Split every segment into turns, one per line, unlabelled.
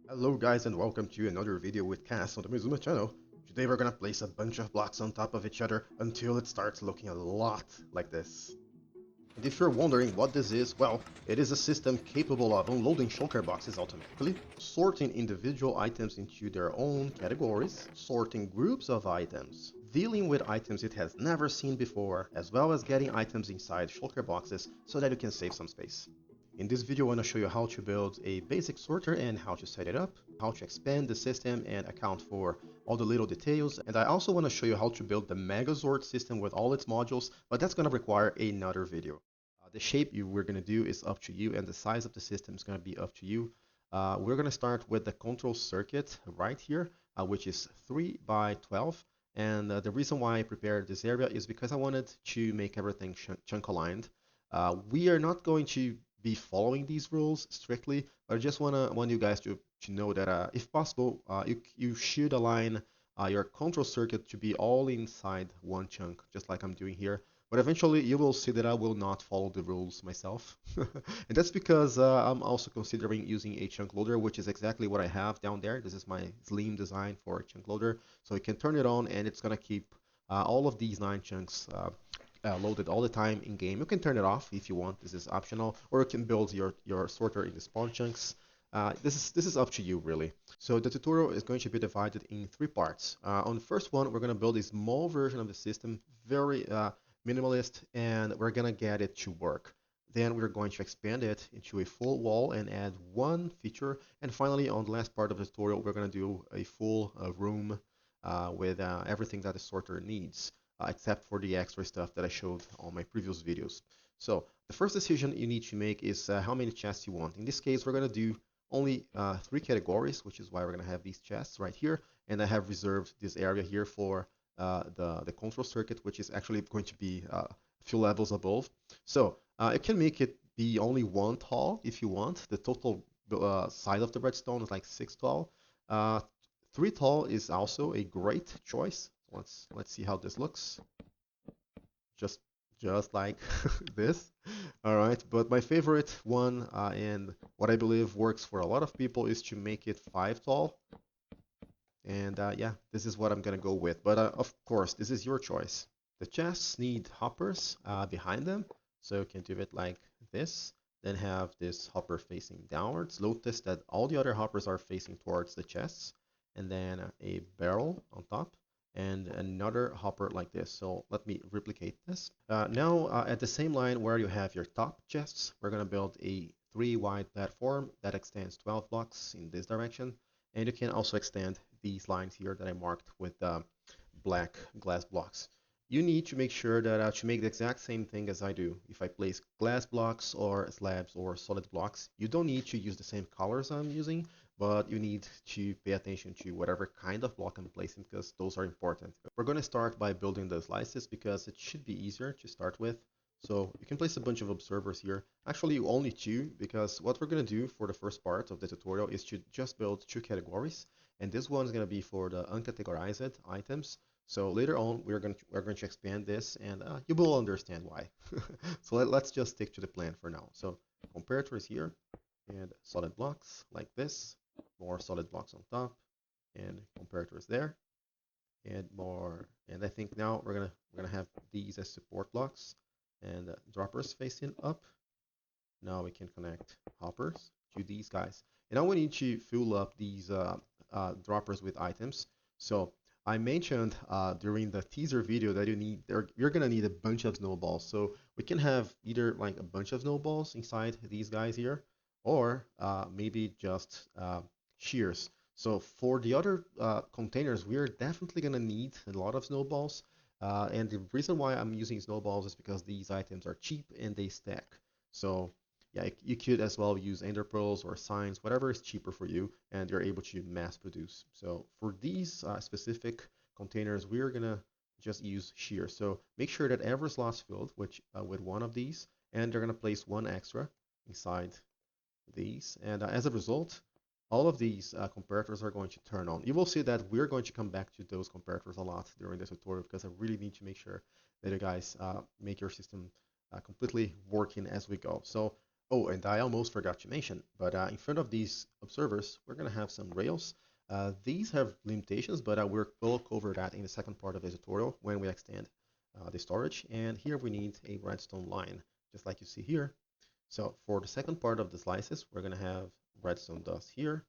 Hello guys and welcome to another video with Cass on the Maizuma channel. Today we're gonna place a bunch of blocks on top of each other until it starts looking a lot like this. And if you're wondering what this is, well, it is a system capable of unloading shulker boxes automatically, sorting individual items into their own categories, sorting groups of items, dealing with items it has never seen before, as well as getting items inside shulker boxes so that you can save some space. In this video, I want to show you how to build a basic sorter and how to set it up, how to expand the system and account for all the little details, and I also want to show you how to build the Megazord system with all its modules, but that's going to require another video. The shape we're going to do is up to you, and the size of the system is going to be up to you. We're going to start with the control circuit right here, which is 3 by 12. And the reason why I prepared this area is because I wanted to make everything chunk aligned. We are not going to be following these rules strictly, but I just want you guys to know that if possible, you should align your control circuit to be all inside one chunk, just like I'm doing here. But eventually you will see that I will not follow the rules myself. And that's because I'm also considering using a chunk loader, which is exactly what I have down there. This is my slim design for a chunk loader. So you can turn it on and it's going to keep all of these 9 chunks loaded all the time in game. You can turn it off if you want. This is optional, or you can build your sorter in the spawn chunks. This is up to you really. So the tutorial is going to be divided in 3 parts. On the first one, we're going to build a small version of the system, very minimalist, and we're going to get it to work. Then we're going to expand it into a full wall and add one feature. And finally, on the last part of the tutorial, we're going to do a full room with everything that the sorter needs, except for the extra stuff that I showed on my previous videos. So the first decision you need to make is how many chests you want. In this case, we're going to do only 3 categories, which is why we're going to have these chests right here. And I have reserved this area here for the control circuit, which is actually going to be a few levels above. So you can make it be only 1 tall if you want. The total size of the redstone is like 6 tall. 3 tall is also a great choice. Let's see how this looks. Just just like this. All right, but my favorite one and what I believe works for a lot of people is to make it 5 tall. And yeah, this is what I'm gonna go with. But of course, this is your choice. The chests need hoppers behind them, so you can do it like this. Then have this hopper facing downwards. Notice that all the other hoppers are facing towards the chests, and then a barrel on top, and another hopper like this. So let me replicate this. Now at the same line where you have your top chests, we're gonna build a 3 wide platform that extends 12 blocks in this direction. And you can also extend these lines here that I marked with black glass blocks. You need to make sure that to make the exact same thing as I do. If I place glass blocks or slabs or solid blocks, you don't need to use the same colors I'm using, but you need to pay attention to whatever kind of block I'm placing because those are important. We're going to start by building the slices because it should be easier to start with. So you can place a bunch of observers here. Actually, only 2, because what we're going to do for the first part of the tutorial is to just build 2 categories. And this one is going to be for the uncategorized items. So later on, we're going to expand this, and you will understand why. So let's just stick to the plan for now. So comparators here, and solid blocks like this, more solid blocks on top, and comparators there, and more. And I think now we're gonna have these as support blocks, and droppers facing up. Now we can connect hoppers to these guys. And now we need to fill up these droppers with items. So I mentioned during the teaser video that you're gonna need a bunch of snowballs. So we can have either like a bunch of snowballs inside these guys here, or maybe just shears. So for the other containers, we're definitely gonna need a lot of snowballs. And the reason why I'm using snowballs is because these items are cheap and they stack. So yeah, you could as well use ender pearls or signs, whatever is cheaper for you, and you're able to mass produce. So for these specific containers, we're gonna just use shear. So make sure that every slot's filled with one of these, and they're gonna place 1 extra inside these. And as a result, all of these comparators are going to turn on. You will see that we're going to come back to those comparators a lot during the tutorial because I really need to make sure that you guys make your system completely working as we go. So Oh, and I almost forgot to mention, but in front of these observers, we're going to have some rails. These have limitations, but we'll cover that in the second part of the tutorial when we extend the storage. And here we need a redstone line, just like you see here. So for the second part of the slices, we're going to have redstone dust here,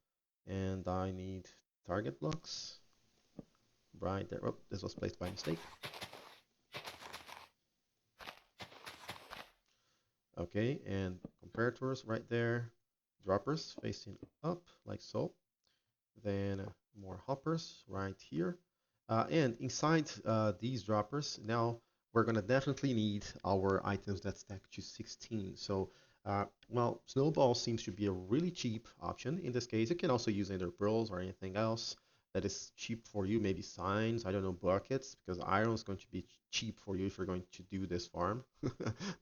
and I need target blocks right there. Oh, this was placed by mistake. Okay, and comparators right there, droppers facing up like so. Then more hoppers right here. And inside these droppers, now we're gonna definitely need our items that stack to 16. So, well, snowball seems to be a really cheap option. In this case, you can also use either pearls or anything else that is cheap for you, maybe signs, I don't know, buckets, because iron is going to be cheap for you if you're going to do this farm.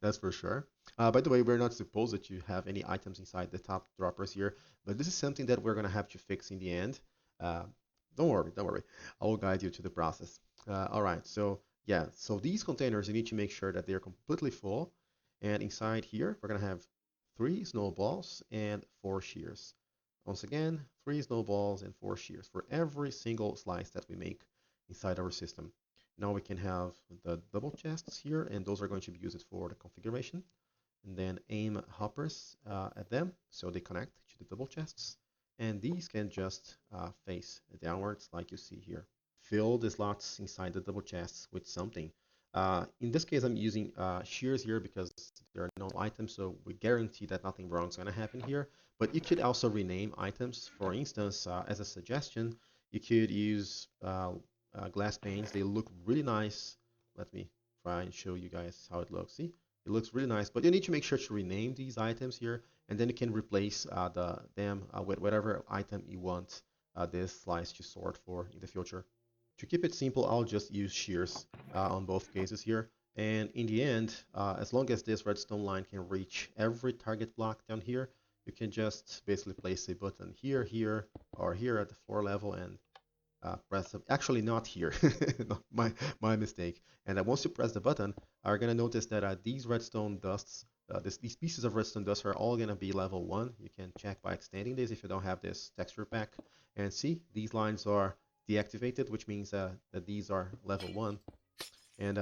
That's for sure. By the way, we're not supposed to have any items inside the top droppers here, but this is something that we're going to have to fix in the end. Uh, don't worry, don't worry. I will guide you to the process. All right, so yeah, so these containers, you need to make sure that they're completely full. And inside here, we're going to have 3 snowballs and 4 shears. Once again, 3 snowballs and 4 shears for every single slice that we make inside our system. Now we can have the double chests here, and those are going to be used for the configuration. And then aim hoppers at them so they connect to the double chests. And these can just face downwards like you see here. Fill the slots inside the double chests with something. In this case, I'm using shears here because there are no items, so we guarantee that nothing wrong is going to happen here. But you could also rename items. For instance, as a suggestion, you could use glass panes. They look really nice. Let me try and show you guys how it looks. See, it looks really nice, but you need to make sure to rename these items here, and then you can replace them with whatever item you want this slice to sort for in the future. To keep it simple, I'll just use shears on both cases here. And in the end, as long as this redstone line can reach every target block down here, you can just basically place a button here, here, or here at the floor level and press the, actually not here, my mistake. And once you press the button, are gonna notice that these redstone dusts, these pieces of redstone dust are all gonna be level 1. You can check by extending this if you don't have this texture pack. And see, these lines are deactivated, which means that these are level 1. And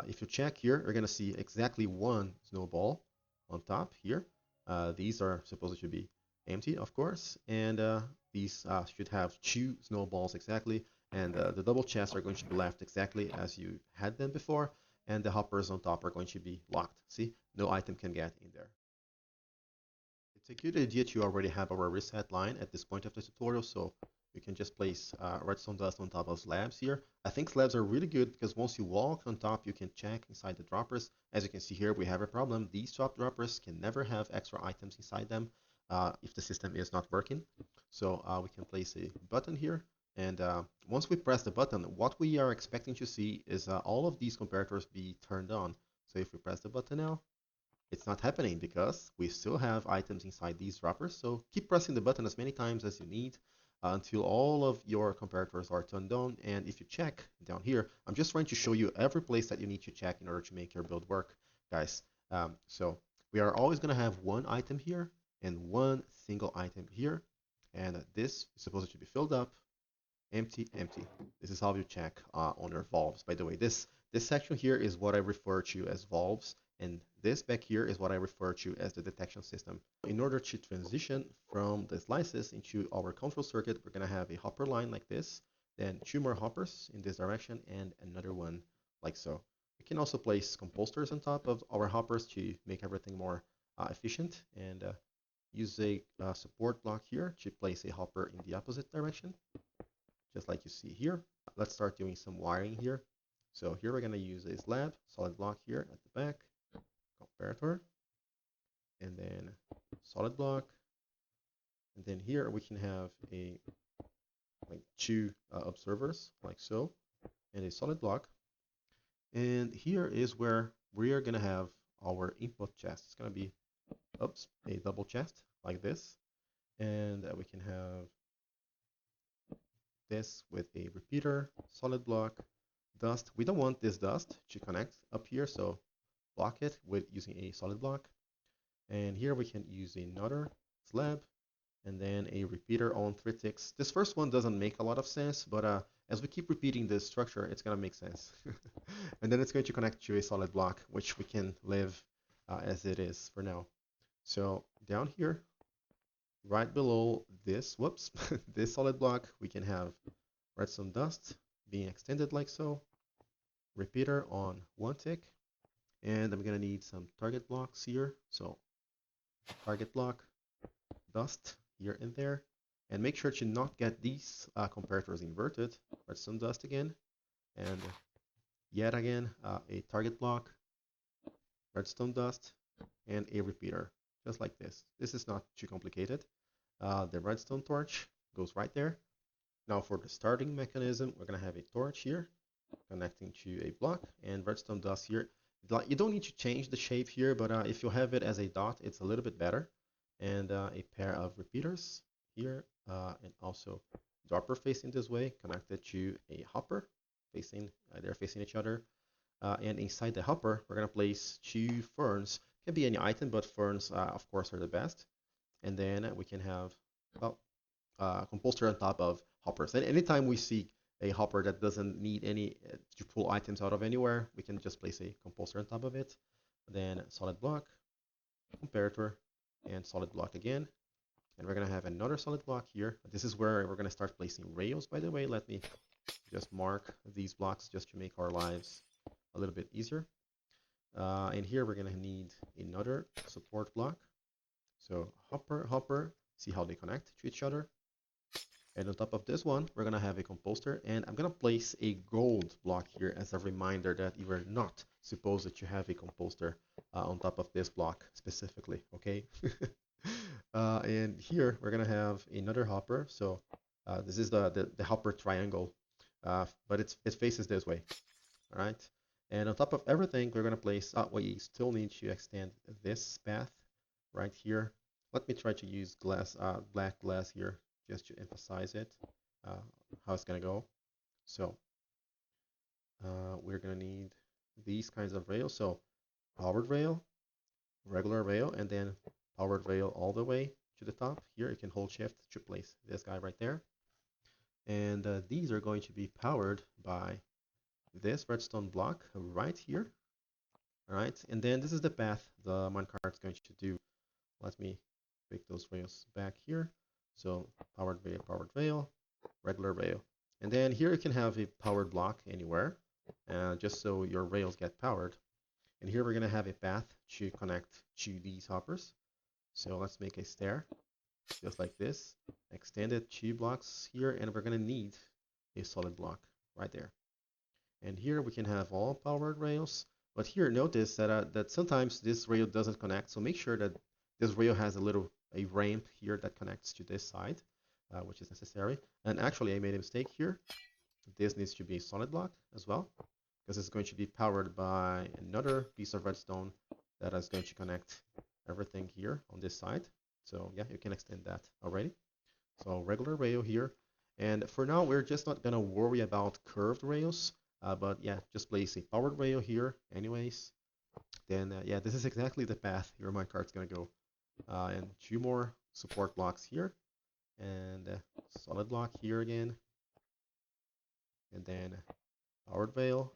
if you check here, you're gonna see exactly 1 snowball on top here. These are supposed to be empty, of course, and these should have 2 snowballs exactly, and the double chests are going to be left exactly as you had them before, and the hoppers on top are going to be locked. See, no item can get in there. It's a good idea to already have our reset line at this point of the tutorial, so you can just place redstone dust on top of slabs here. I think slabs are really good because once you walk on top, you can check inside the droppers. As you can see here, we have a problem. These top droppers can never have extra items inside them if the system is not working. So we can place a button here. And once we press the button, what we are expecting to see is all of these comparators be turned on. So if we press the button now, it's not happening because we still have items inside these droppers. So keep pressing the button as many times as you need until all of your comparators are turned on. And if you check down here, I'm just trying to show you every place that you need to check in order to make your build work, guys. So we are always going to have 1 item here and 1 single item here. And this is supposed to be filled up, empty, empty. This is how you check on your valves. By the way, this section here is what I refer to as valves, and this back here is what I refer to as the detection system. In order to transition from the slices into our control circuit, we're going to have a hopper line like this, then 2 more hoppers in this direction, and another one like so. We can also place composters on top of our hoppers to make everything more efficient, and use a support block here to place a hopper in the opposite direction, just like you see here. Let's start doing some wiring here. So here we're going to use a slab, solid block here at the back, comparator, and then solid block. And then here we can have a like 2 observers like so, and a solid block. And here is where we are going to have our input chest. It's going to be a double chest like this, and we can have this with a repeater, solid block, dust. We don't want this dust to connect up here, so block it with using a solid block. And here we can use another slab and then a repeater on 3 ticks. This first one doesn't make a lot of sense, but as we keep repeating this structure, it's gonna make sense. And then it's going to connect to a solid block, which we can leave as it is for now. So down here, right below this, whoops, this solid block, we can have redstone dust being extended like so, repeater on 1 tick, and I'm gonna need some target blocks here. So target block, dust here and there, and make sure to not get these comparators inverted. Redstone dust again, and yet again a target block, redstone dust, and a repeater, just like this. This is not too complicated. The redstone torch goes right there. Now for the starting mechanism, we're gonna have a torch here connecting to a block, and redstone dust here. You don't need to change the shape here, but if you have it as a dot, it's a little bit better. And a pair of repeaters here, and also dropper facing this way, connected to a hopper facing, they're facing each other. And inside the hopper, we're gonna place 2 ferns. Can be any item, but ferns, of course, are the best. And then we can have, well, composter on top of hoppers. And anytime we see a hopper that doesn't need any to pull items out of anywhere, we can just place a composter on top of it. Then solid block, comparator, and solid block again. And we're gonna have another solid block here. This is where we're gonna start placing rails, by the way. Let me just mark these blocks just to make our lives a little bit easier. And here we're gonna need another support block. So hopper, hopper, see how they connect to each other. And on top of this one, we're gonna have a composter, and I'm gonna place a gold block here as a reminder that you are not supposed to have a composter on top of this block specifically, okay? And here we're gonna have another hopper. So this is the hopper triangle, but it faces this way, all right? And on top of everything, we're gonna place, we still need to extend this path right here. Let me try to use glass, black glass here, just to emphasize it, how it's gonna go. So we're gonna need these kinds of rails. So powered rail, regular rail, and then powered rail all the way to the top. Here you can hold shift to place this guy right there. And these are going to be powered by this redstone block right here. All right, and then this is the path the minecart is going to do. Let me pick those rails back here. So powered rail, regular rail. And then here you can have a powered block anywhere, just so your rails get powered. And here we're gonna have a path to connect to these hoppers. So let's make a stair, just like this. Extend it 2 blocks here, and we're gonna need a solid block right there. And here we can have all powered rails. But here, notice that sometimes this rail doesn't connect. So make sure that this rail has a ramp here that connects to this side, which is necessary. And actually, I made a mistake here. This needs to be a solid block as well, because it's going to be powered by another piece of redstone that is going to connect everything here on this side. So yeah, you can extend that already. So regular rail here. And for now, we're just not gonna worry about curved rails, but yeah, just place a powered rail here anyways. Then yeah, this is exactly the path your minecart's gonna go. And 2 more support blocks here, and solid block here again, and then powered rail.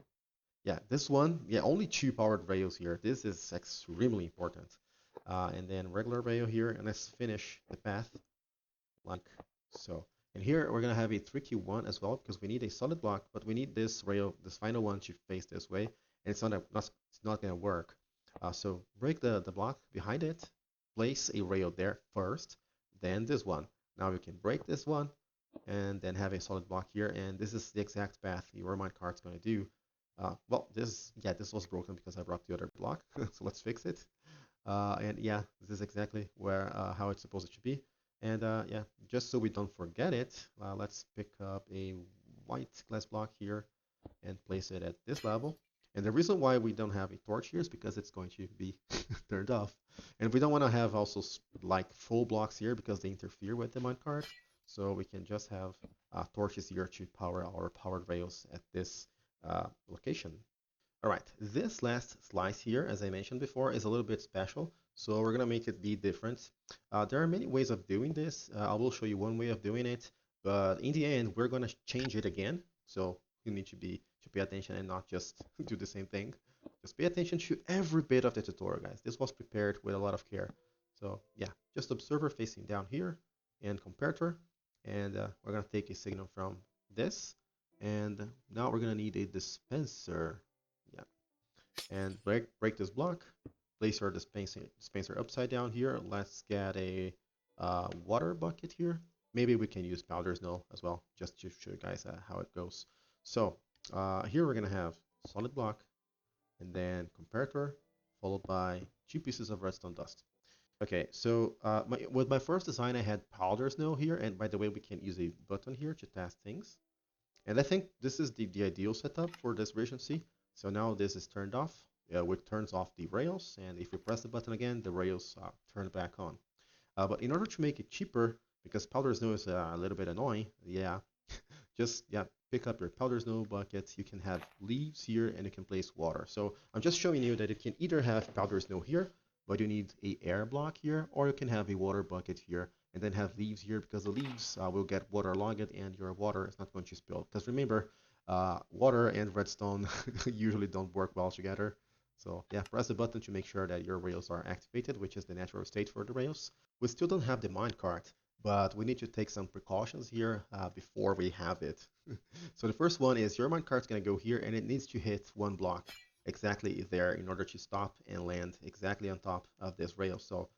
Yeah, this one, yeah, only 2 powered rails here. This is extremely important. And then regular rail here, and let's finish the path like so. And here we're gonna have a tricky one as well, because we need a solid block, but we need this rail, this final one, to face this way, and it's not gonna work. So break the block behind it, place a rail there first, then this one. Now we can break this one, and then have a solid block here, and this is the exact path your minecart's going to do. Well, this was broken because I broke the other block, so let's fix it. And yeah, this is exactly where how it's supposed to be. And yeah, just so we don't forget it, let's pick up a white glass block here and place it at this level. And the reason why we don't have a torch here is because it's going to be turned off. And we don't want to have also like full blocks here because they interfere with the minecart. So we can just have torches here to power our powered rails at this location. All right, this last slice here, as I mentioned before, is a little bit special, so we're gonna make it be different. There are many ways of doing this. I will show you one way of doing it, but in the end, we're gonna change it again. So you need to pay attention and not just do the same thing. Just pay attention to every bit of the tutorial, guys. This was prepared with a lot of care. So yeah, just observer facing down here and comparator, and we're gonna take a signal from this, and now we're gonna need a dispenser. Yeah, and break this block. Place our dispenser upside down here. Let's get a water bucket here. Maybe we can use powder snow as well, just to show you guys how it goes. So here we're gonna have solid block, and then comparator, followed by 2 pieces of redstone dust. Okay, so with my first design, I had powder snow here, and by the way, we can use a button here to test things. And I think this is the ideal setup for this version C. So now this is turned off, which turns off the rails. And if we press the button again, the rails turn back on. But in order to make it cheaper, because powder snow is a little bit annoying, yeah, just pick up your powder snow buckets. You can have leaves here, and you can place water. So I'm just showing you that it can either have powder snow here, but you need a air block here, or you can have a water bucket here, and then have leaves here, because the leaves will get waterlogged and your water is not going to spill. Because remember, water and redstone usually don't work well together. So yeah, press the button to make sure that your rails are activated, which is the natural state for the rails. We still don't have the minecart, but we need to take some precautions here before we have it. So the first one is your minecart's going to go here, and it needs to hit one block exactly there in order to stop and land exactly on top of this rail. So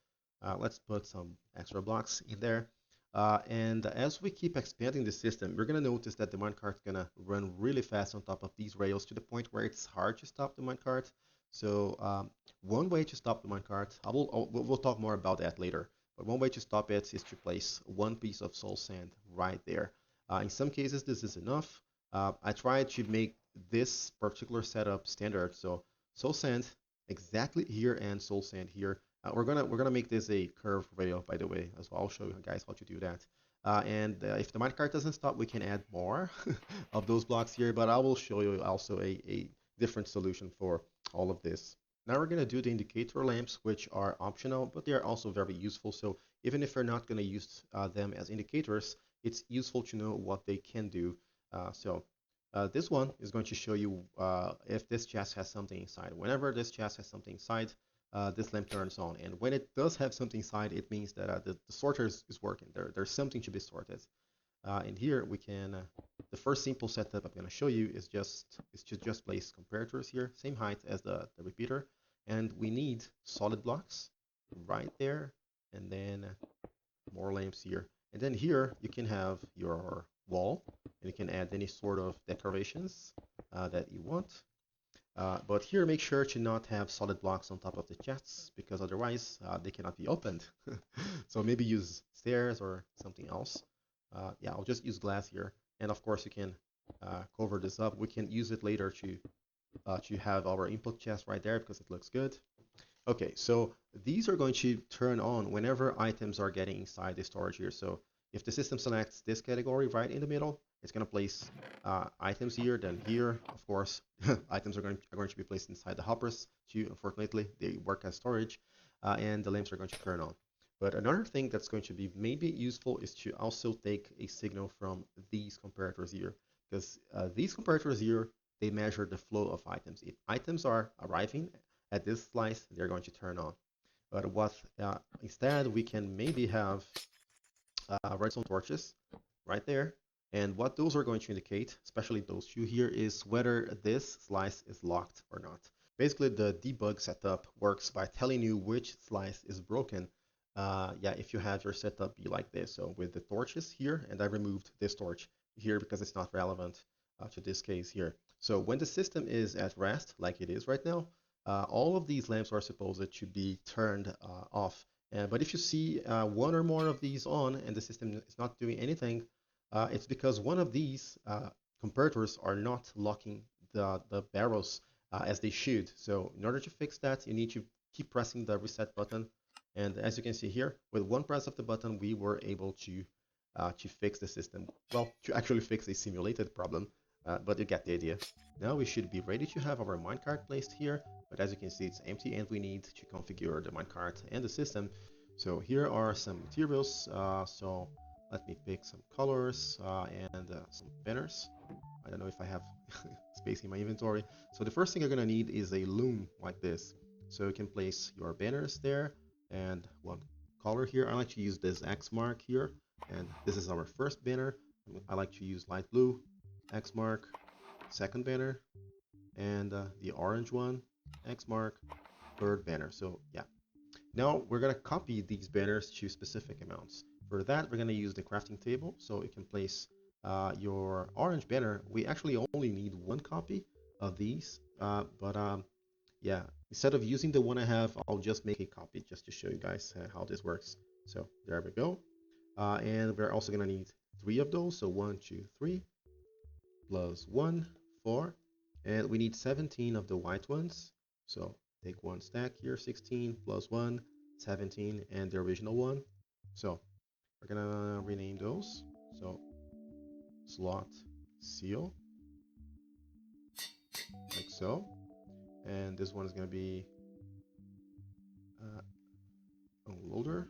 let's put some extra blocks in there. And as we keep expanding the system, we're going to notice that the minecart's going to run really fast on top of these rails to the point where it's hard to stop the minecart. So one way to stop the minecart, we'll talk more about that later, but one way to stop it is to place 1 piece of soul sand right there. In some cases, this is enough. I tried to make this particular setup standard, so soul sand exactly here and soul sand here. We're gonna make this a curved rail, by the way, as well. I'll show you guys how to do that. And if the minecart doesn't stop, we can add more of those blocks here, but I will show you also a different solution for all of this. Now we're going to do the indicator lamps, which are optional, but they are also very useful. So even if you're not going to use them as indicators, it's useful to know what they can do. This one is going to show you if this chest has something inside. Whenever this chest has something inside, this lamp turns on. And when it does have something inside, it means that the sorter is working. There's something to be sorted. And here we can, the first simple setup I'm going to show you is to just place comparators here, same height as the repeater. And we need solid blocks right there, and then more lamps here. And then here you can have your wall, and you can add any sort of decorations that you want. But here make sure to not have solid blocks on top of the chests, because otherwise they cannot be opened. So maybe use stairs or something else. Yeah, I'll just use glass here. And of course you can cover this up. We can use it later to have our input chest right there because it looks good. Okay, so these are going to turn on whenever items are getting inside the storage here. So if the system selects this category right in the middle, it's going to place items here, then here, of course, items are going to be placed inside the hoppers too. Unfortunately, they work as storage, and the lamps are going to turn on. But another thing that's going to be maybe useful is to also take a signal from these comparators here, because these comparators here, they measure the flow of items. If items are arriving at this slice, they're going to turn on. But what instead we can maybe have redstone torches right there. And what those are going to indicate, especially those two here, is whether this slice is locked or not. Basically, the debug setup works by telling you which slice is broken. Yeah, if you have your setup be like this. So with the torches here, and I removed this torch here because it's not relevant to this case here. So when the system is at rest, like it is right now, all of these lamps are supposed to be turned off. But if you see one or more of these on and the system is not doing anything, it's because one of these comparators are not locking the barrels as they should. So in order to fix that, you need to keep pressing the reset button. And as you can see here, with one press of the button, we were able to fix the system. Well, to actually fix a simulated problem. but you get the idea. Now we should be ready to have our minecart placed here, but as you can see it's empty and we need to configure the minecart and the system. So here are some materials, so let me pick some colors and some banners. I don't know if I have space in my inventory. So the first thing you're gonna need is a loom like this. So you can place your banners there and one color here. I like to use this X mark here, and this is our first banner. I like to use light blue, X mark, second banner, and the orange one, X mark, third banner. So yeah. Now we're gonna copy these banners to specific amounts. For that, we're gonna use the crafting table, so you can place your orange banner. We actually only need one copy of these, yeah, instead of using the one I have, I'll just make a copy just to show you guys how this works. So there we go. And we're also gonna need 3 of those, so 1, 2, 3, plus 1, 4, and we need 17 of the white ones. So take one stack here, 16 plus 1, 17, and the original one. So we're gonna rename those. So slot seal, like so. And this one is gonna be unloader.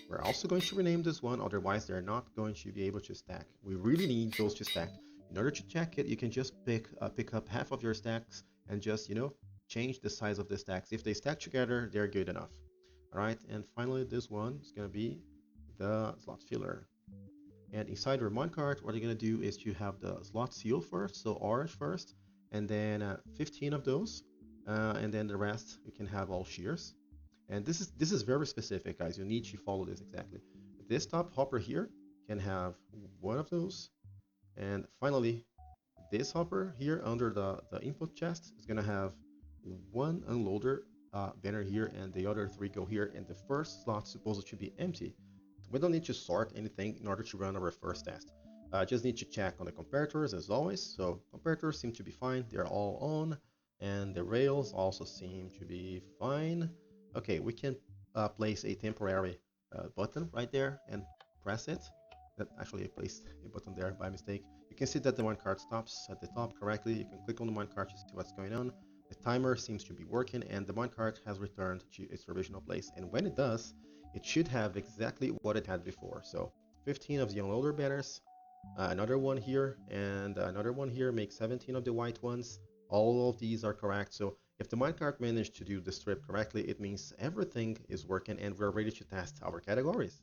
We're also going to rename this one, otherwise they're not going to be able to stack. We really need those to stack. In order to check it, you can just pick up half of your stacks and just, change the size of the stacks. If they stack together, they're good enough. All right, and finally this one is going to be the slot filler. And inside your minecart, what you're going to do is you have the slot seal first, so orange first, and then 15 of those, and then the rest you can have all shears. And this is very specific, guys. You need to follow this exactly. This top hopper here can have one of those. And finally, this hopper here under the input chest is going to have one unloader banner here, and the other 3 go here. And the first slot is supposed to be empty. We don't need to sort anything in order to run our first test. Just need to check on the comparators as always. So comparators seem to be fine. They're all on. And the rails also seem to be fine. Okay, we can place a temporary button right there and press it. Actually, I placed a button there by mistake. You can see that the minecart stops at the top correctly. You can click on the minecart to see what's going on. The timer seems to be working, and the minecart has returned to its original place. And when it does, it should have exactly what it had before. So 15 of the unloader banners, another one here, and another one here makes 17 of the white ones. All of these are correct. So if the minecart managed to do the strip correctly, it means everything is working and we're ready to test our categories.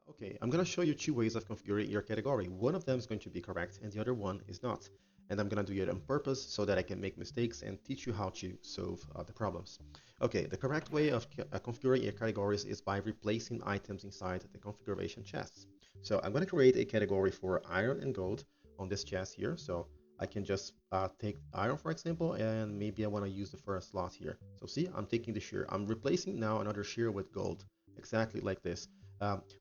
Okay, I'm going to show you 2 ways of configuring your category. One of them is going to be correct and the other one is not. And I'm going to do it on purpose so that I can make mistakes and teach you how to solve the problems. Okay, the correct way of configuring your categories is by replacing items inside the configuration chests. So I'm going to create a category for iron and gold on this chest here. So I can just take iron, for example, and maybe I want to use the first slot here. So see, I'm taking the shear. I'm replacing now another shear with gold, exactly like this.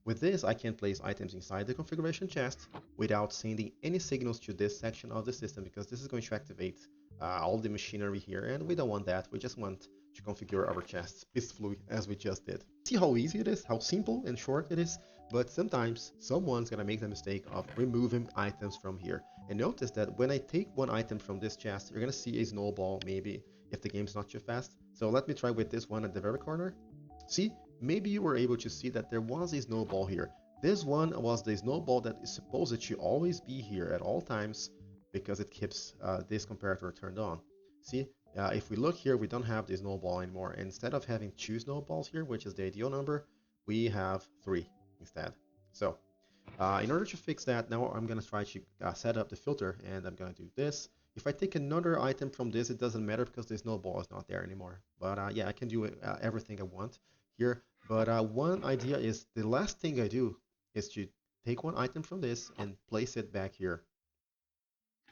With this, I can place items inside the configuration chest without sending any signals to this section of the system, because this is going to activate all the machinery here, and we don't want that. We just want to configure our chests peacefully as we just did. See how easy it is, how simple and short it is? But sometimes someone's gonna make the mistake of removing items from here. And notice that when I take one item from this chest, you're gonna see a snowball maybe if the game's not too fast. So let me try with this one at the very corner. See, maybe you were able to see that there was a snowball here. This one was the snowball that is supposed to always be here at all times because it keeps this comparator turned on. See, if we look here, we don't have the snowball anymore. Instead of having 2 snowballs here, which is the ideal number, we have 3 instead. So in order to fix that, now I'm going to try to set up the filter, and I'm going to do this. If I take another item from this, it doesn't matter because the snowball is not there anymore. But yeah, I can do everything I want here. But one idea is the last thing I do is to take one item from this and place it back here.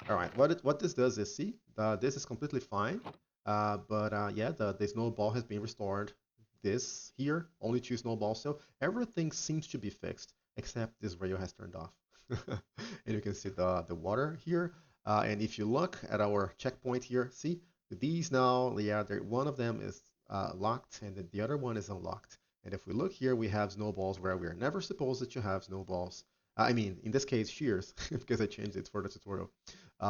All right, what this does is, see, this is completely fine. Yeah, the snowball has been restored. This here, only 2 snowballs, so everything seems to be fixed, except this rail has turned off. And you can see the water here. And if you look at our checkpoint here, see, these now, yeah, one of them is locked, and the other one is unlocked. And if we look here, we have snowballs where we are never supposed to have snowballs. I mean, in this case, shears, because I changed it for the tutorial,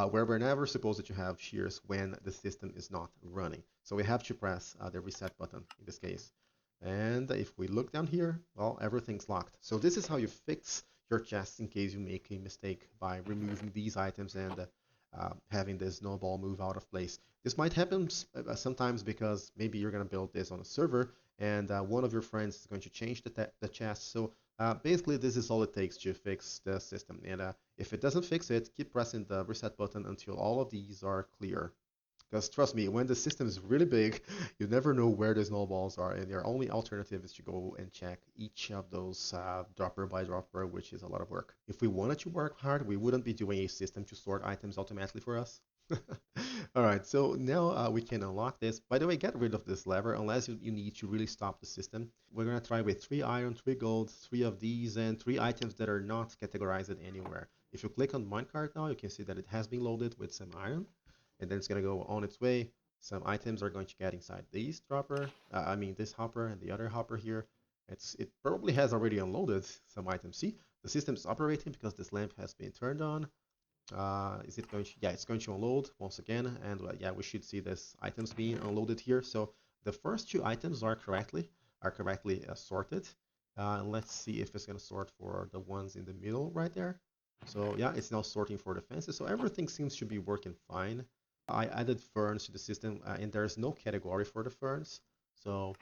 where we're never supposed to have shears when the system is not running. So we have to press the reset button in this case. And if we look down here, well, everything's locked. So this is how you fix your chest in case you make a mistake by removing these items and having this snowball move out of place. This might happen sometimes because maybe you're going to build this on a server and one of your friends is going to change the chest. So basically, this is all it takes to fix the system. And if it doesn't fix it, keep pressing the reset button until all of these are clear. Because trust me, when the system is really big, you never know where the snowballs are, and your only alternative is to go and check each of those dropper by dropper, which is a lot of work. If we wanted to work hard, we wouldn't be doing a system to sort items automatically for us. All right, so now we can unlock this. By the way, get rid of this lever unless you need to really stop the system. We're gonna try with 3 iron, 3 gold, 3 of these, and 3 items that are not categorized anywhere. If you click on Minecart now, you can see that it has been loaded with some iron, and then it's gonna go on its way. Some items are going to get inside this dropper, this hopper and the other hopper here. It probably has already unloaded some items. See, the system's operating because this lamp has been turned on. Is it going to, yeah, it's going to unload once again, and yeah, we should see this items being unloaded here. So the first 2 items are correctly sorted. Let's see if it's going to sort for the ones in the middle right there. So yeah, it's now sorting for the fences. So everything seems to be working fine. I added ferns to the system, and there's no category for the ferns. So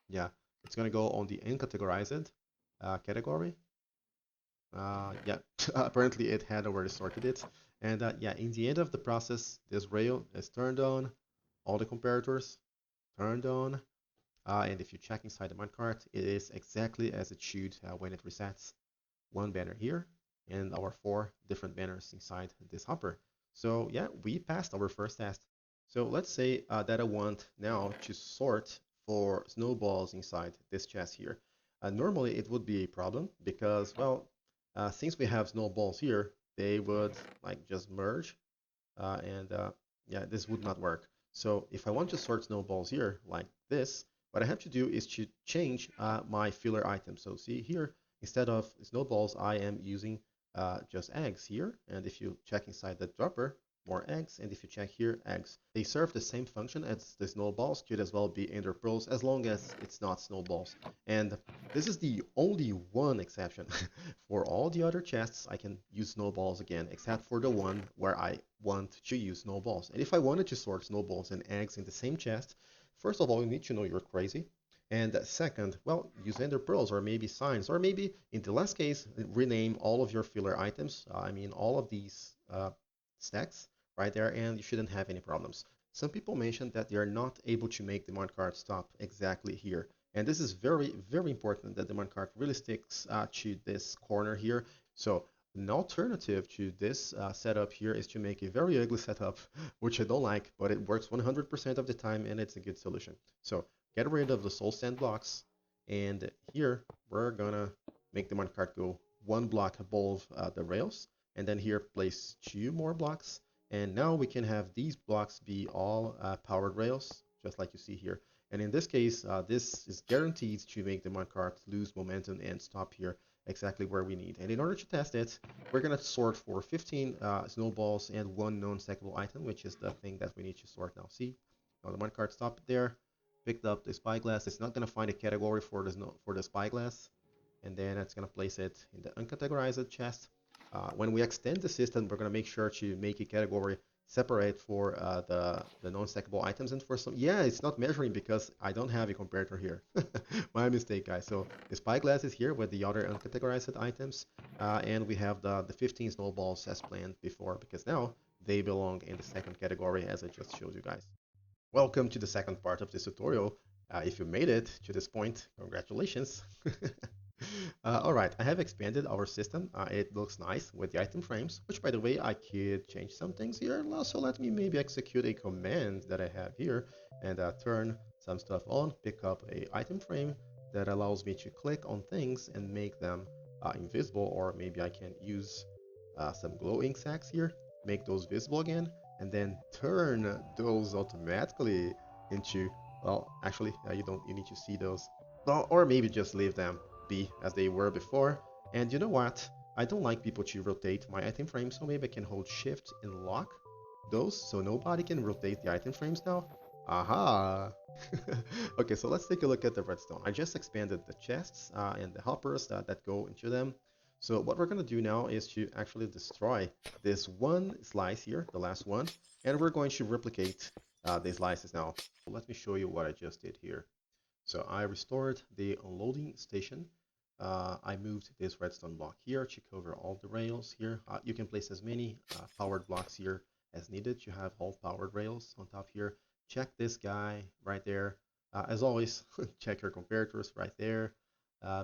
yeah, it's going to go on the uncategorized category. Yeah, apparently it had already sorted it. And yeah, in the end of the process, this rail is turned on, all the comparators turned on. And if you check inside the minecart, it is exactly as it should when it resets. 1 banner here, and our 4 different banners inside this hopper. So yeah, we passed our first test. So let's say that I want now to sort for snowballs inside this chest here. Normally it would be a problem because, well, since we have snowballs here, they would like just merge, and yeah, this would not work. So if I want to sort snowballs here like this, what I have to do is to change my filler item. So see here, instead of snowballs, I am using just eggs here. And if you check inside the dropper, more eggs, and if you check here, eggs. They serve the same function as the snowballs, could as well be ender pearls, as long as it's not snowballs. And this is the only one exception. For all the other chests, I can use snowballs again, except for the one where I want to use snowballs. And if I wanted to sort snowballs and eggs in the same chest, first of all, you need to know you're crazy. And second, well, use ender pearls or maybe signs, or maybe in the last case, rename all of your filler items. All of these stacks right there, and you shouldn't have any problems. Some people mentioned that they are not able to make the minecart stop exactly here. And this is very, very important that the minecart really sticks to this corner here. So an alternative to this setup here is to make a very ugly setup, which I don't like, but it works 100% of the time and it's a good solution. So get rid of the soul sand blocks, and here we're gonna make the minecart go 1 block above the rails, and then here place 2 more blocks, and now we can have these blocks be all powered rails, just like you see here. And in this case, this is guaranteed to make the minecart lose momentum and stop here exactly where we need. And in order to test it, we're going to sort for 15 snowballs and 1 non-stackable item, which is the thing that we need to sort now. See, now the minecart stopped there, picked up the spyglass. It's not going to find a category for the spyglass, and then it's going to place it in the uncategorized chest. When we extend the system, we're going to make sure to make a category separate for the non-stackable items. And for some, yeah, it's not measuring because I don't have a comparator here. My mistake, guys. So the spyglass is here with the other uncategorized items, and we have the 15 snowballs as planned before, because now they belong in the second category, as I just showed you guys. Welcome to the second part of this tutorial. If you made it to this point, congratulations. Alright, I have expanded our system. It looks nice with the item frames, which by the way, I could change some things here. So let me maybe execute a command that I have here and turn some stuff on, pick up a item frame that allows me to click on things and make them invisible, or maybe I can use some glow ink sacks here, make those visible again, and then turn those automatically into, well, actually, you need to see those, well, or maybe just leave them be as they were before. And you know what? I don't like people to rotate my item frames, so maybe I can hold shift and lock those so nobody can rotate the item frames now. Aha! Okay, so let's take a look at the redstone. I just expanded the chests and the hoppers that go into them. So what we're going to do now is to actually destroy this one slice here, the last one, and we're going to replicate these slices now. Let me show you what I just did here. So I restored the unloading station. I moved this redstone block here to cover all the rails here. You can place as many powered blocks here as needed to have all powered rails on top here. Check this guy right there. As always, check your comparators right there.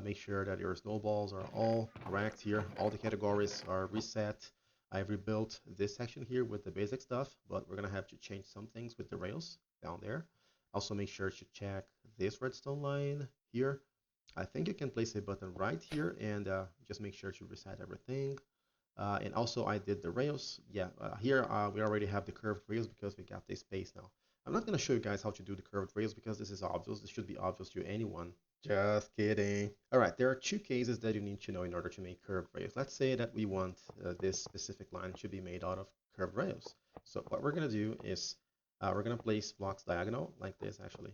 Make sure that your snowballs are all correct here. All the categories are reset. I rebuilt this section here with the basic stuff, but we're gonna have to change some things with the rails down there. Also make sure to check this redstone line here. I think you can place a button right here and just make sure to reset everything. And also I did the rails. Yeah, here we already have the curved rails because we got this space now. I'm not going to show you guys how to do the curved rails because this is obvious. This should be obvious to anyone. Just kidding. All right, there are two cases that you need to know in order to make curved rails. Let's say that we want this specific line to be made out of curved rails. So what we're going to do is we're going to place blocks diagonal like this, actually,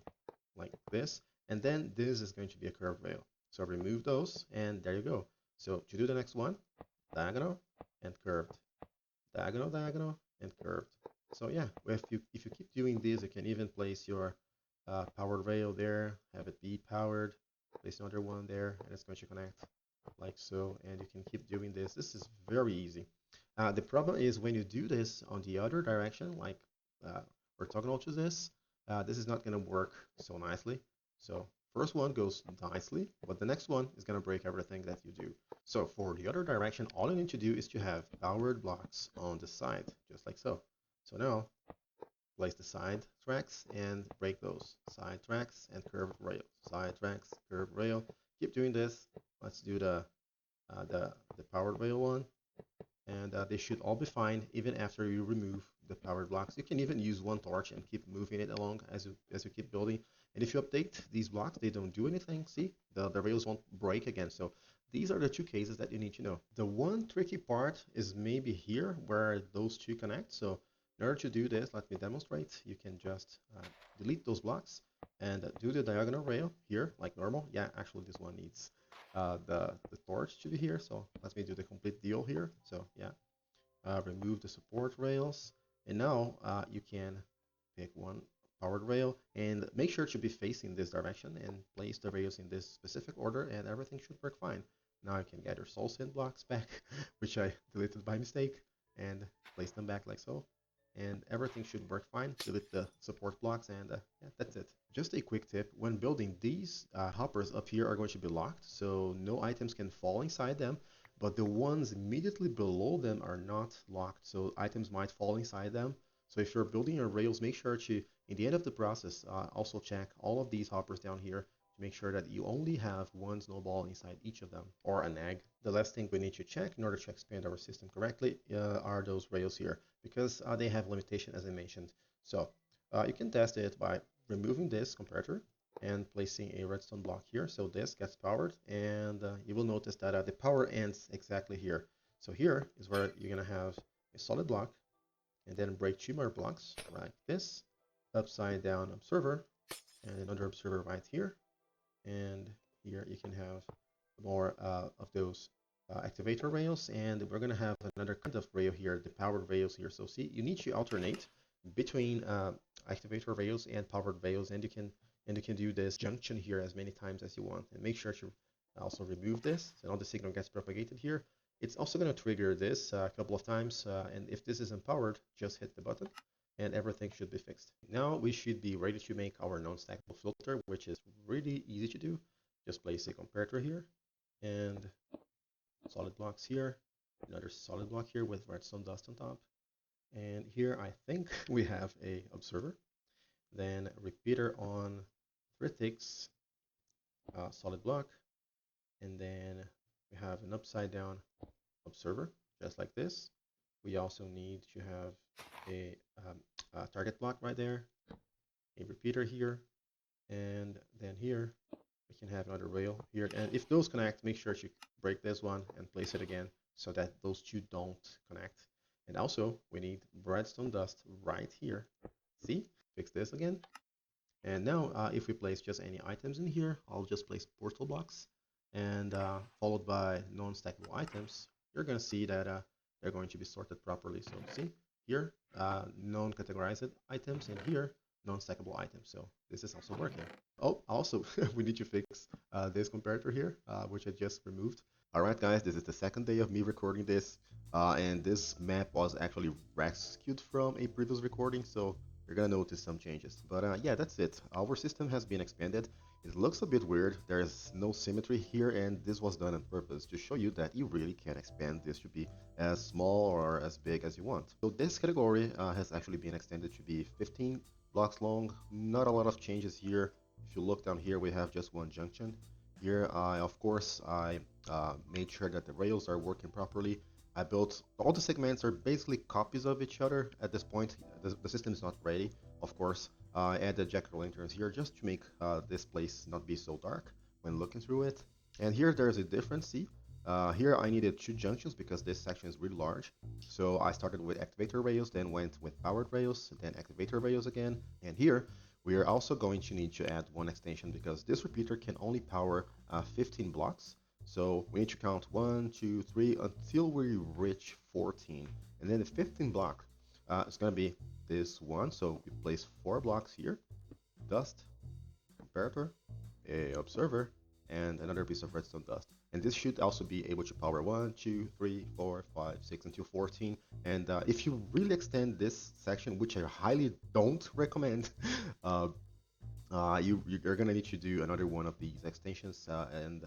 like this. And then this is going to be a curved rail. So remove those, and there you go. So to do the next one, diagonal and curved, diagonal, diagonal, and curved. So yeah, if you keep doing this, you can even place your powered rail there, have it be powered, place another one there, and it's going to connect like so. And you can keep doing this. This is very easy. The problem is when you do this on the other direction, like orthogonal to this, this is not going to work so nicely. So first one goes nicely, but the next one is going to break everything that you do. So for the other direction, all you need to do is to have powered blocks on the side, just like so. So now place the side tracks and break those side tracks and curved rail, side tracks, curved rail. Keep doing this. Let's do the powered rail one, and they should all be fine even after you remove the powered blocks. You can even use one torch and keep moving it along as you keep building. And if you update these blocks, they don't do anything. See, the rails won't break again. So these are the two cases that you need to know. The one tricky part is maybe here where those two connect. So in order to do this, let me demonstrate. You can just delete those blocks and do the diagonal rail here like normal. Yeah, actually this one needs the torch to be here. So let me do the complete deal here. So yeah, remove the support rails. And now you can pick one powered rail and make sure to be facing this direction and place the rails in this specific order and everything should work fine. Now you can get your soul sand blocks back, which I deleted by mistake, and place them back like so. And everything should work fine. Delete the support blocks and yeah, that's it. Just a quick tip, when building these hoppers up here are going to be locked, so no items can fall inside them, but the ones immediately below them are not locked, so items might fall inside them. So if you're building your rails, make sure to, in the end of the process, also check all of these hoppers down here to make sure that you only have one snowball inside each of them, or an egg. The last thing we need to check in order to expand our system correctly are those rails here, because they have limitation as I mentioned. So you can test it by removing this comparator and placing a redstone block here. So this gets powered, and you will notice that the power ends exactly here. So here is where you're going to have a solid block, and then break two more blocks like this, upside down observer, and another observer right here. And here you can have more of those activator rails, and we're going to have another kind of rail here, the powered rails here. So see, you need to alternate between activator rails and powered rails, and you can do this junction here as many times as you want. And make sure to also remove this, so now the signal gets propagated here. It's also going to trigger this a couple of times, and if this isn't powered, just hit the button and everything should be fixed. Now we should be ready to make our non-stackable filter, which is really easy to do. Just place a comparator here and solid blocks here, another solid block here with redstone dust on top. And here I think we have a observer, then repeater on 3 ticks, solid block, and then we have an upside down observer, just like this. We also need to have a target block right there, a repeater here, and then here we can have another rail here. And if those connect, make sure to break this one and place it again so that those two don't connect. And also, we need redstone dust right here. See? Fix this again. And now, if we place just any items in here, I'll just place portal blocks, and followed by non-stackable items, you're going to see that they're going to be sorted properly. So see, here, non-categorized items, and here, non-stackable items. So this is also working. Oh, also, we need to fix this comparator here, which I just removed. Alright guys, this is the second day of me recording this, and this map was actually rescued from a previous recording, so you're gonna notice some changes. But yeah, that's it. Our system has been expanded. It looks a bit weird. There's no symmetry here, and this was done on purpose to show you that you really can expand this to be as small or as big as you want. So this category has actually been extended to be 15 blocks long. Not a lot of changes here. If you look down here, we have just one junction. Here, of course, I made sure that the rails are working properly. I built all the segments are basically copies of each other at this point. The system is not ready, of course. I added jack-o'-lanterns here just to make this place not be so dark when looking through it. And here there's a difference. See, here I needed two junctions because this section is really large. So I started with activator rails, then went with powered rails, then activator rails again. And here we are also going to need to add one extension because this repeater can only power 15 blocks. So we need to count 1, 2, 3 until we reach 14. And then the 15th block is going to be this one. So we place 4 blocks here, dust, comparator, a observer, and another piece of redstone dust. And this should also be able to power 1, 2, 3, 4, 5, 6 until 14. And if you really extend this section, which I highly don't recommend, you're gonna need to do another one of these extensions and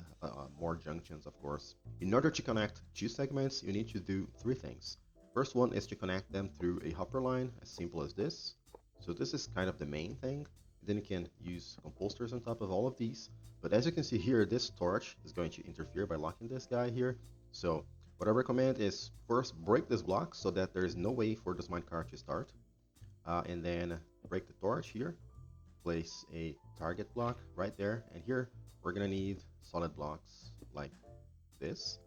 more junctions, of course. In order to connect two segments, you need to do 3 things. First one is to connect them through a hopper line, as simple as this. So this is kind of the main thing. Then you can use composters on top of all of these. But as you can see here, this torch is going to interfere by locking this guy here. So what I recommend is first break this block so that there is no way for this minecart to start. And then break the torch here. Place a target block right there, and here we're gonna need solid blocks like this.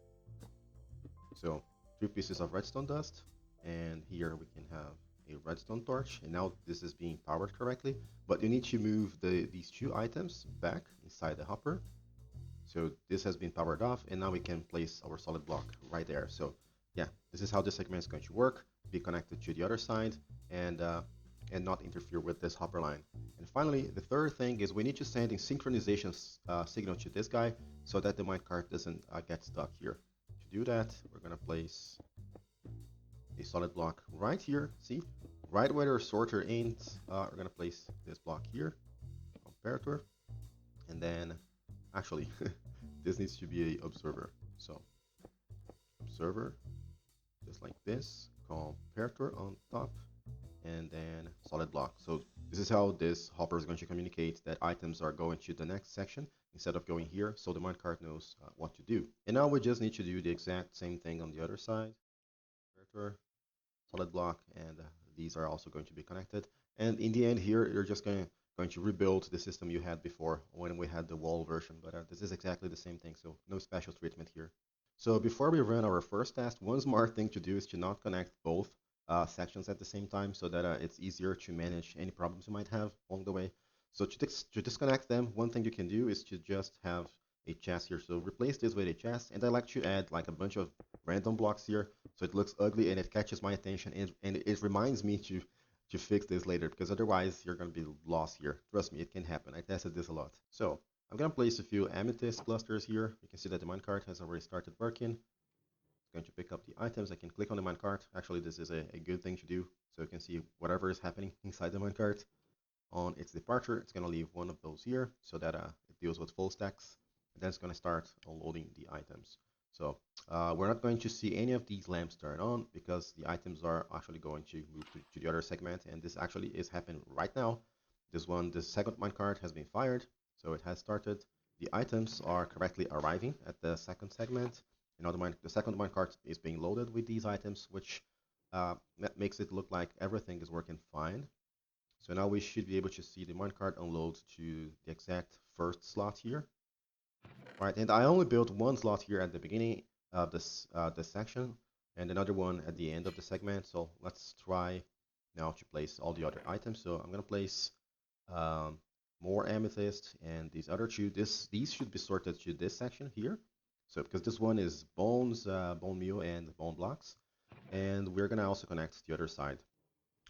So 3 pieces of redstone dust, and here we can have a redstone torch, and now this is being powered correctly. But you need to move these 2 items back inside the hopper. So this has been powered off, and now we can place our solid block right there. So yeah, this is how this segment is going to work, be connected to the other side, and not interfere with this hopper line. And finally, the third thing is we need to send a synchronization signal to this guy so that the minecart doesn't get stuck here. To do that, we're going to place a solid block right here. See, right where our sorter ends, we're going to place this block here, comparator, and then actually this needs to be a observer. So observer, just like this, comparator on top, and then solid block. So this is how this hopper is going to communicate that items are going to the next section instead of going here, so the minecart knows what to do. And now we just need to do the exact same thing on the other side. Solid block, and these are also going to be connected. And in the end here, you're just going to rebuild the system you had before when we had the wall version, but this is exactly the same thing, so no special treatment here. So before we run our first test, one smart thing to do is to not connect both sections at the same time so that it's easier to manage any problems you might have along the way. So to disconnect them, one thing you can do is to just have a chest here. So replace this with a chest, and I like to add like a bunch of random blocks here so it looks ugly and it catches my attention, and it reminds me to fix this later, because otherwise you're going to be lost here. Trust me, it can happen. I tested this a lot. So I'm going to place a few amethyst clusters here. You can see that the minecart has already started working. Going to pick up the items. I can click on the minecart. Actually, this is a good thing to do, so you can see whatever is happening inside the minecart. On its departure, it's going to leave one of those here so that it deals with full stacks. And then it's going to start unloading the items. So we're not going to see any of these lamps turn on because the items are actually going to move to the other segment, and this actually is happening right now. The second minecart has been fired, so it has started. The items are correctly arriving at the second segment. Now the second minecart is being loaded with these items, which makes it look like everything is working fine. So now we should be able to see the minecart unload to the exact first slot here. Right, and I only built one slot here at the beginning this section, and another one at the end of the segment. So let's try now to place all the other items. So I'm gonna place more amethyst and these other two. These should be sorted to this section here. So because this one is bones, bone meal, and bone blocks, and we're gonna also connect the other side.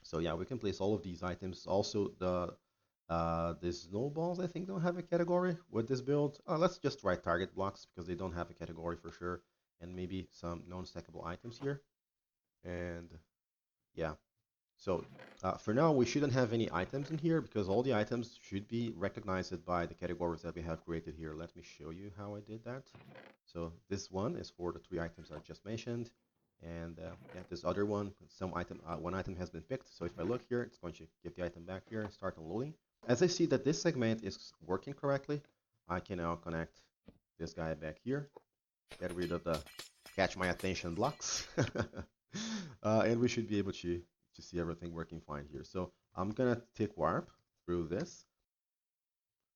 So yeah, we can place all of these items. Also, the snowballs I think don't have a category with this build. Let's just write target blocks because they don't have a category for sure, and maybe some non-stackable items here. And yeah, so for now we shouldn't have any items in here because all the items should be recognized by the categories that we have created here. Let me show you how I did that. So this one is for the 3 items I just mentioned. And yeah, this other one, one item has been picked. So if I look here, it's going to give the item back here and start unloading. As I see that this segment is working correctly, I can now connect this guy back here, get rid of the catch my attention blocks, and we should be able to see everything working fine here. So I'm gonna tick warp through this.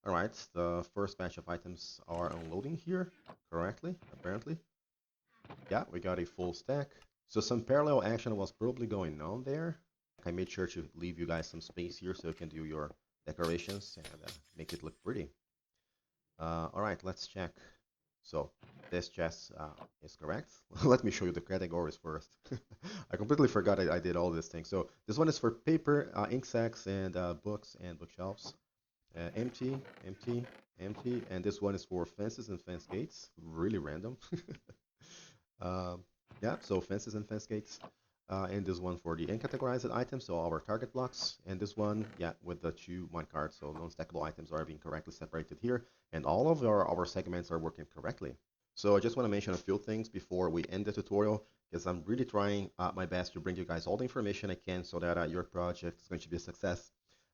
All right, the first batch of items are unloading here correctly, apparently. Yeah, we got a full stack. So some parallel action was probably going on there. I made sure to leave you guys some space here so you can do your decorations and make it look pretty. All right, let's check. So this chest is correct. Let me show you the categories first. I completely forgot I did all these things. So this one is for paper, ink sacks, and books and bookshelves. Empty, empty, empty. And this one is for fences and fence gates. Really random. Yeah, so fences and fence gates. And this one for the uncategorized items, so our target blocks. And this one, yeah, with the 2 minecarts, so non-stackable items are being correctly separated here. And all of our segments are working correctly. So I just want to mention a few things before we end the tutorial, because I'm really trying my best to bring you guys all the information I can so that your project is going to be a success.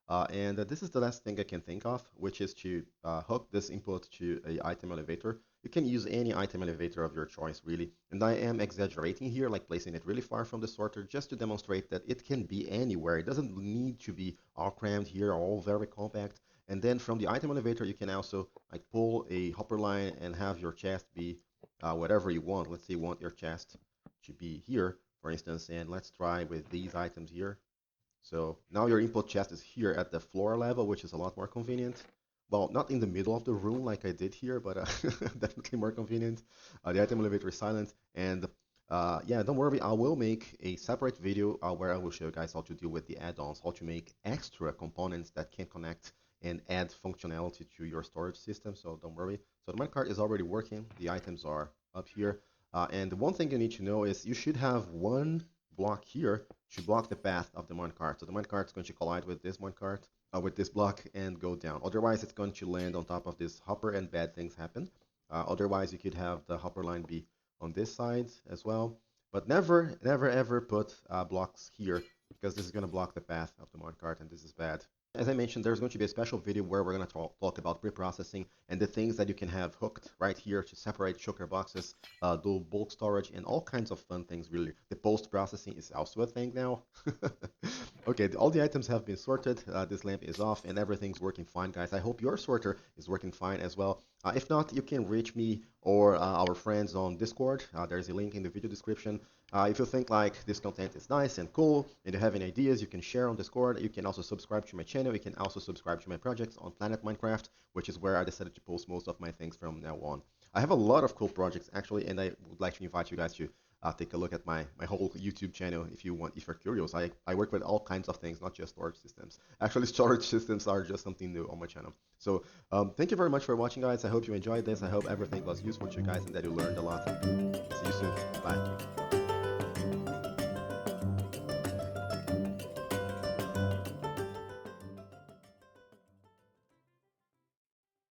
And this is the last thing I can think of, which is to hook this input to a item elevator. You can use any item elevator of your choice, really. And I am exaggerating here, like placing it really far from the sorter, just to demonstrate that it can be anywhere. It doesn't need to be all crammed here, all very compact. And then from the item elevator, you can also like pull a hopper line and have your chest be whatever you want. Let's say you want your chest to be here, for instance, and let's try with these items here. So now your input chest is here at the floor level, which is a lot more convenient. Well, not in the middle of the room like I did here, but definitely more convenient. The item elevator is silent, and yeah, don't worry, I will make a separate video where I will show you guys how to deal with the add-ons, how to make extra components that can connect and add functionality to your storage system, so don't worry. So the minecart is already working, the items are up here, and the one thing you need to know is you should have one block here to block the path of the minecart. So the minecart is going to collide with this minecart, with this block, and go down. Otherwise, it's going to land on top of this hopper and bad things happen. Otherwise, you could have the hopper line be on this side as well. But never, never, ever put blocks here because this is going to block the path of the minecart, and this is bad. As I mentioned, there's going to be a special video where we're going to talk about pre-processing and the things that you can have hooked right here to separate shulker boxes, do bulk storage, and all kinds of fun things, really. The post-processing is also a thing now. Okay, all the items have been sorted, this lamp is off, and everything's working fine, guys. I hope your sorter is working fine as well. If not, you can reach me or our friends on Discord. There's a link in the video description. If you think like this content is nice and cool, and you have any ideas, you can share on Discord. You can also subscribe to my channel. You can also subscribe to my projects on Planet Minecraft, which is where I decided to post most of my things from now on. I have a lot of cool projects actually, and I would like to invite you guys to take a look at my whole YouTube channel if you're curious. I work with all kinds of things, not just storage systems. Actually, storage systems are just something new on my channel. So thank you very much for watching, guys. I hope you enjoyed this. I hope everything was useful to you guys and that you learned a lot. See you soon. Bye.